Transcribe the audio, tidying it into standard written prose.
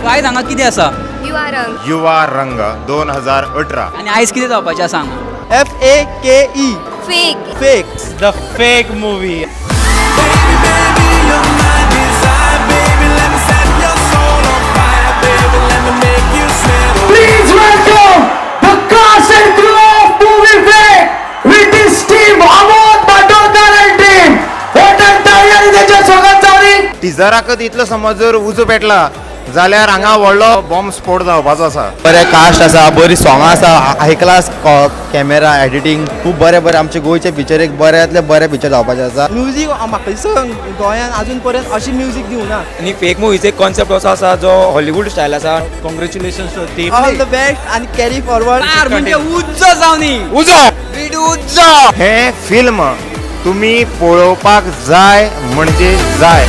आयज हांगा कितें आसा युवा रंग 2018 आनी आयज कितें जावपाचें सांग FAKE fake fake The fake movie. Please welcome the cast and crew of Movie Fake with this team, Amod Bandolkar and team. What a tire त्याच्या स्वागत जावनी. टिजराकच इतलो समज जर उजो पेटला जाल्यार हांगा व्हडलो बॉम्ब स्फोट जावपाचो आसा. बरे कास्ट आसा बरी सॉंगां आसा हाय क्लास कॅमेरा एडिटींग खूब बरे बरे आमचे गोंयचे पिक्चर एक बऱ्यांतले बरे पिक्चर जावपाचे आसा. म्युझिक म्हाका दिसता गोंयांत अजून पर्यंत अशी म्युझिक दिवना. आणि फेक मुवीचे कॉन्सेप्ट असो आसा जो हॉलिवूड स्टाईल आसा. Congratulations to team. All the best आणि कॅरी फॉरवर्ड. म्हणजे उज्ज जावनी हे फिल्म तुम्ही पळोवपाक जाय म्हणजे जाय.